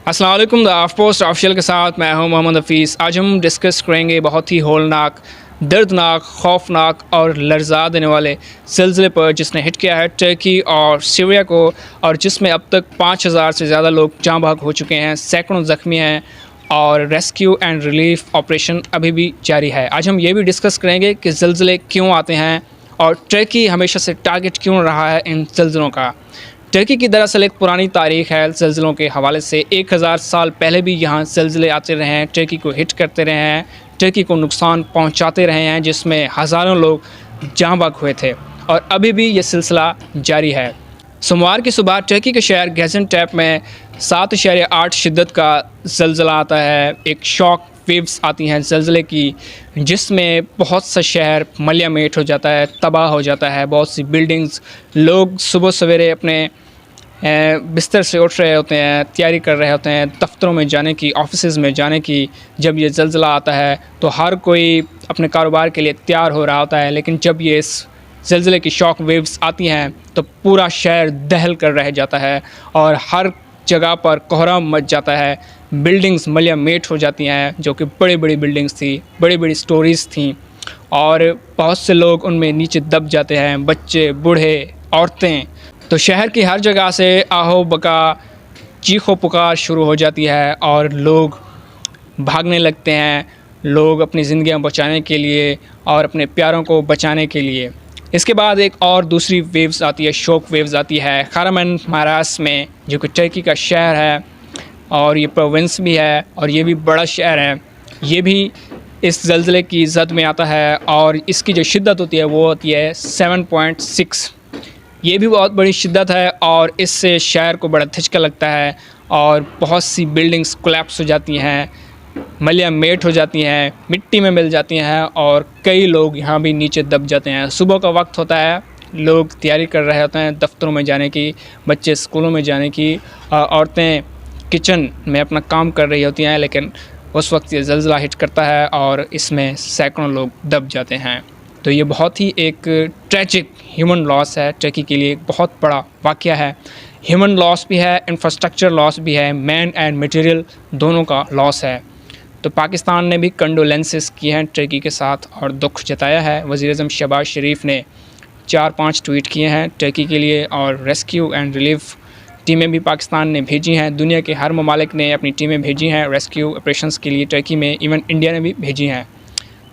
अस्सलाम वालेकुम। The ऑफपोस्ट official के साथ मैं हूं मोहम्मद हफीज़। आज हम डिस्कस करेंगे बहुत ही होलनाक, दर्दनाक, खौफनाक और लर्जा देने वाले ज़िलज़ले पर जिसने हिट किया है टर्की और सीरिया को, और जिसमें अब तक 5000 से ज़्यादा लोग जाँ बहक हो चुके हैं, सैकड़ों ज़ख्मी हैं और रेस्क्यू एंड रिलीफ ऑपरेशन अभी भी जारी है। आज हम ये भी डिस्कस करेंगे कि ज़िलज़ले क्यों आते हैं और टर्की हमेशा से टारगेट क्यों रहा है इन ज़िलज़लों का। टर्की की दरअसल एक पुरानी तारीख़ है ज़िलज़लों के हवाले से। 1000 साल पहले भी यहाँ ज़िलज़ले आते रहे हैं, टर्की को हिट करते रहे हैं, टर्की को नुकसान पहुँचाते रहे हैं, जिसमें हज़ारों लोग जाँ बहक हुए थे और अभी भी ये सिलसिला जारी है। सोमवार की सुबह टर्की के शहर गाज़ियान्टेप में 7.8 शिद्दत का ज़िलज़ला आता है। एक शॉक वेव्स आती हैं ज़िलज़ले की, जिसमें बहुत सा शहर मलियामेट हो जाता है, तबाह हो जाता है। बहुत सी बिल्डिंग्स, लोग सुबह सवेरे अपने बिस्तर से उठ रहे होते हैं, तैयारी कर रहे होते हैं दफ्तरों में जाने की, ऑफिसेज़ में जाने की। जब ये ज़िलज़ला आता है तो हर कोई अपने कारोबार के लिए तैयार हो रहा होता है, लेकिन जब ये इस ज़िलज़ले की शॉक वेव्स आती हैं तो पूरा शहर दहल कर रह जाता है और हर जगह पर कोहराम मच जाता है। बिल्डिंग्स मलियामेट हो जाती हैं, जो कि बड़ी बड़ी बिल्डिंग्स थी, बड़ी बड़ी स्टोरीज़ थीं, और बहुत से लोग उनमें नीचे दब जाते हैं, बच्चे, बूढ़े, औरतें। तो शहर की हर जगह से आहो बका, चीखो पुकार शुरू हो जाती है और लोग भागने लगते हैं, लोग अपनी ज़िंदगियां बचाने के लिए और अपने प्यारों को बचाने के लिए। इसके बाद एक और दूसरी वेव्स आती है, शॉक वेव्स आती है kahramanmaraş में, जो कि टर्की का शहर है और ये प्रोविंस भी है और ये भी बड़ा शहर है। ये भी इस ज़िलज़ले की ज़द में आता है और इसकी जो शिद्दत होती है वो होती है 7.6। ये भी बहुत बड़ी शिद्दत है और इससे शहर को बड़ा धचका लगता है और बहुत सी बिल्डिंग्स कोलैप्स हो जाती हैं, मलियामेट हो जाती हैं, मिट्टी में मिल जाती हैं और कई लोग यहाँ भी नीचे दब जाते हैं। सुबह का वक्त होता है, लोग तैयारी कर रहे होते हैं दफ्तरों में जाने की, बच्चे स्कूलों में जाने की, औरतें किचन में अपना काम कर रही होती हैं, लेकिन उस वक्त ये ज़िलज़ला हिट करता है और इसमें सैकड़ों लोग दब जाते हैं। तो ये बहुत ही एक ट्रैजिक ह्यूमन लॉस है, टर्की के लिए एक बहुत बड़ा वाक़या है। ह्यूमन लॉस भी है, इंफ्रास्ट्रक्चर लॉस भी है, मैन एंड मटेरियल दोनों का लॉस है। तो पाकिस्तान ने भी कंडोलेंसेस किए हैं टर्की के साथ और दुख जताया है। वज़ीर-ए-आज़म शहबाज शरीफ ने 4-5 ट्वीट किए हैं टर्की के लिए और रेस्क्यू एंड रिलीफ टीमें भी पाकिस्तान ने भेजी हैं। दुनिया के हर ममालिक ने अपनी टीमें भेजी हैं रेस्क्यू ऑपरेशंस के लिए टर्की में, इवन इंडिया ने भी भेजी हैं।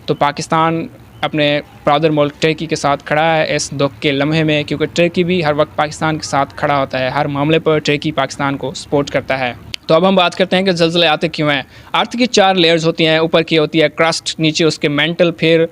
तो पाकिस्तान अपने ब्रदर मुल्क टर्की के साथ खड़ा है इस दुख के लम्हे में, क्योंकि टर्की भी हर वक्त पाकिस्तान के साथ खड़ा होता है, हर मामले पर टर्की पाकिस्तान को सपोर्ट करता है। तो अब हम बात करते हैं कि ज़िलज़ले आते क्यों हैं। अर्थ की 4 लेयर्स होती हैं। ऊपर की होती है क्रस्ट, नीचे उसके मेंटल, फिर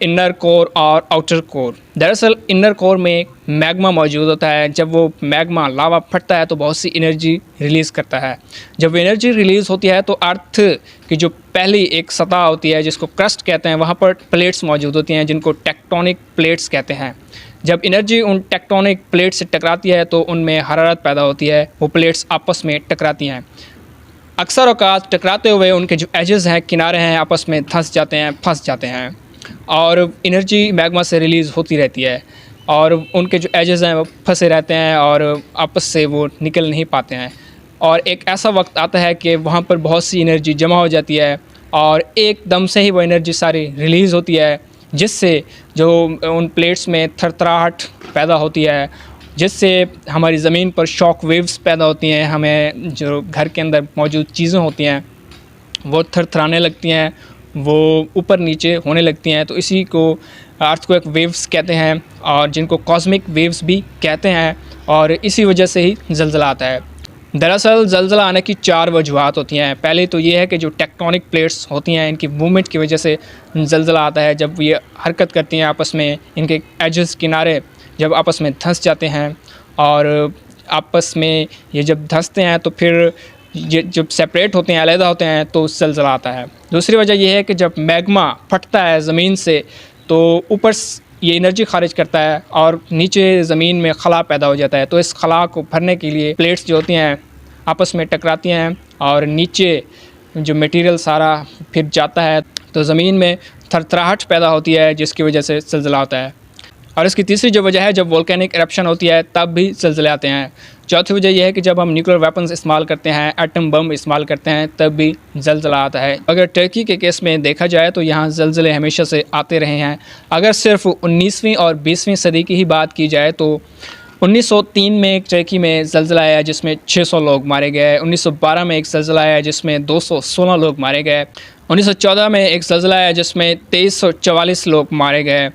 इनर कोर और आउटर कोर। दरअसल इनर कोर में मैग्मा मौजूद होता है। जब वो मैग्मा लावा फटता है तो बहुत सी एनर्जी रिलीज़ करता है। जब एनर्जी रिलीज़ होती है तो अर्थ की जो पहली एक सतह होती है जिसको क्रस्ट कहते हैं, वहाँ पर प्लेट्स मौजूद होती हैं जिनको टेक्टोनिक प्लेट्स कहते हैं। जब एनर्जी उन टेक्टोनिक प्लेट से टकराती है तो उनमें हरारत पैदा होती है, वो प्लेट्स आपस में टकराती हैं। अक्सर औक़ात टकराते हुए उनके जो एजेस हैं, किनारे हैं, आपस में धंस जाते हैं, फंस जाते हैं और एनर्जी मैग्मा से रिलीज़ होती रहती है और उनके जो एजेस हैं वो फंसे रहते हैं और आपस से वो निकल नहीं पाते हैं। और एक ऐसा वक्त आता है कि वहाँ पर बहुत सी एनर्जी जमा हो जाती है और एकदम से ही वो एनर्जी सारी रिलीज़ होती है, जिससे जो उन प्लेट्स में थरथराहट पैदा होती है, जिससे हमारी ज़मीन पर शॉक वेव्स पैदा होती हैं। हमें जो घर के अंदर मौजूद चीज़ें होती हैं वो थरथराने लगती हैं, वो ऊपर नीचे होने लगती हैं। तो इसी को अर्थक्वेक वेव्स कहते हैं और जिनको कॉस्मिक वेव्स भी कहते हैं, और इसी वजह से ही ज़िलज़ला आता है। दरअसल ज़िलज़ला आने की 4 वजूहात होती हैं। पहले तो ये है कि जो टेक्टोनिक प्लेट्स होती हैं, इनकी मूवमेंट की वजह से ज़िलज़ला आता है। जब ये हरकत करती हैं आपस में, इनके एजेस, किनारे जब आपस में धंस जाते हैं और आपस में ये जब धंसते हैं तो फिर ये जब सेपरेट होते हैं, अलग होते हैं, तो ज़िलज़ला आता है। दूसरी वजह यह है कि जब मैग्मा फटता है ज़मीन से तो ऊपर ये एनर्जी खारिज करता है और नीचे ज़मीन में खला पैदा हो जाता है। तो इस खला को भरने के लिए प्लेट्स जो होती हैं आपस में टकराती हैं और नीचे जो मटेरियल सारा फिर जाता है, तो ज़मीन में थरथराहट पैदा होती है, जिसकी वजह से ज़िलज़ला होता है। और इसकी तीसरी जो वजह है, जब वोल्केनिक इरप्शन होती है तब भी ज़लज़ले आते हैं। चौथी वजह यह है कि जब हम न्यूक्लियर वेपन्स इस्तेमाल करते हैं, एटम बम इस्तेमाल करते हैं, तब भी ज़लज़ला आता है। अगर टर्की के केस में देखा जाए तो यहाँ ज़लज़ले हमेशा से आते रहे हैं। अगर सिर्फ 19वीं और 20वीं सदी की ही बात की जाए तो 1903 में एक टर्की में ज़लज़ला आया जिसमें 600 लोग मारे गए। 1912 में एक ज़लज़ला आया जिसमें 216 लोग मारे गए। 1914 में एक ज़लज़ला आया जिसमें 2344 लोग मारे गए।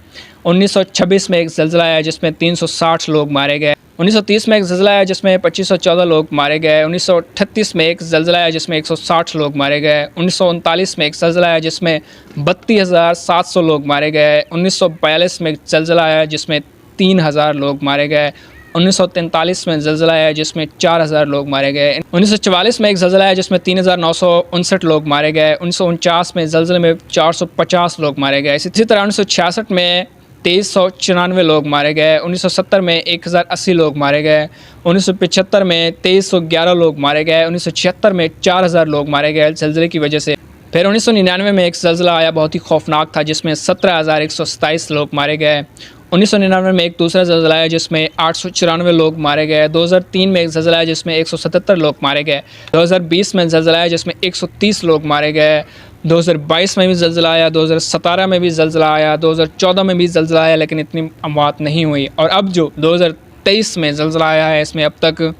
1926 में एक ज़लज़ला आया जिसमें 360 लोग मारे गए। 1930 में एक ज़लज़ला आया जिसमें 2514 लोग मारे गए। 1938 में एक ज़लज़ला आया जिसमें 160 लोग मारे गए। 1939 में एक ज़लज़ला आया जिसमें 32,700 लोग मारे गए। 1942 में एक ज़लज़ला आया जिसमें 3,000 लोग मारे गए। 1943 में ज़लज़ला आया जिसमें 4,000 लोग मारे गए। 1944 में एक ज़लज़ला आया जिसमें 3,959 लोग मारे गए। 1949 में ज़लज़ले में 450 लोग मारे गए। इसी तरह 1966 में 2394 लोग मारे गए। 1970 में 1080 लोग मारे गए। 1975 में 2311 लोग मारे गए। 1976 में 4000 लोग मारे गए ज़लज़ले की वजह से। फिर 1999 में एक ज़लज़ला आया बहुत ही खौफनाक था जिसमें 17,127 लोग मारे गए। 1999 में एक दूसरा ज़लज़ला आया जिसमें 894 लोग मारे गए। 2003 में एक ज़लज़ला आया जिसमें 177 लोग मारे गए। 2020 में ज़लज़ला आया जिसमें 130 लोग मारे गए। 2022 में भी ज़लज़ला आया, 2017 में भी ज़लज़ला आया, 2014 में भी ज़लज़ला आया, लेकिन इतनी अमवात नहीं हुई। और अब जो 2023 में ज़लज़ला आया है इसमें अब तक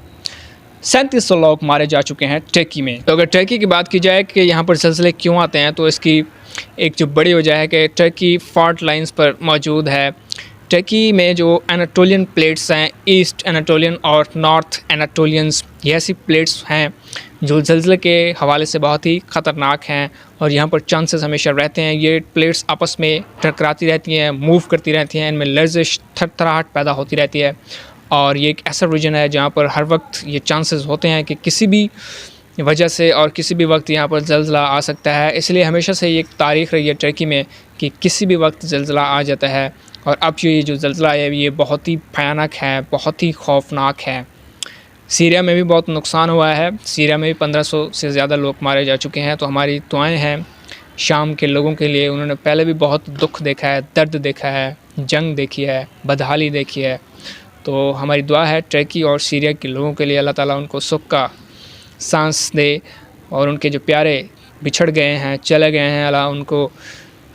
3700 लोग मारे जा चुके हैं टर्की में। तो अगर टर्की की बात की जाए कि यहाँ पर ज़लज़ले क्यों आते हैं, तो इसकी एक जो बड़ी वजह है कि टर्की फॉल्ट लाइंस पर मौजूद है। टर्की में जो एनाटोलियन प्लेट्स हैं, ईस्ट एनाटोलियन और नॉर्थ एनाटोलियंस, ये ऐसी प्लेट्स हैं जो ज़लज़ले के हवाले से बहुत ही ख़तरनाक हैं और यहाँ पर चांसेस हमेशा रहते हैं। ये प्लेट्स आपस में टकराती रहती हैं, मूव करती रहती हैं, इनमें लर्जिश थरथराहट पैदा होती रहती है और ये एक ऐसा रीजन है जहाँ पर हर वक्त ये चांसेस होते हैं कि किसी भी वजह से और किसी भी वक्त यहाँ पर ज़लज़ला आ सकता है। इसलिए हमेशा से ये एक तारीख़ रही है टर्की में कि किसी भी वक्त ज़लज़ला आ जाता है। और अब ये जो ज़लज़ला है ये बहुत ही भयानक है, बहुत ही खौफनाक है। सीरिया में भी बहुत नुकसान हुआ है। सीरिया में भी 1500 से ज़्यादा लोग मारे जा चुके हैं। तो हमारी दुआएं हैं शाम के लोगों के लिए। उन्होंने पहले भी बहुत दुख देखा है, दर्द देखा है, जंग देखी है, बदहाली देखी है। तो हमारी दुआ है टर्की और सीरिया के लोगों के लिए, अल्लाह ताला उनको सुख का सांस दे और उनके जो प्यारे बिछड़ गए हैं, चले गए हैं, अल्लाह उनको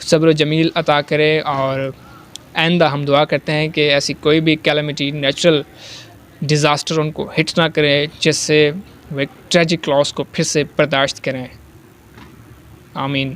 सब्र जमील अता करे। और आइंदा हम दुआ करते हैं कि ऐसी कोई भी कैलेमिटी, नेचुरल डिज़ास्टर उनको हिट ना करे जिससे वे ट्रेजिक लॉस को फिर से बर्दाश्त करें। आमीन।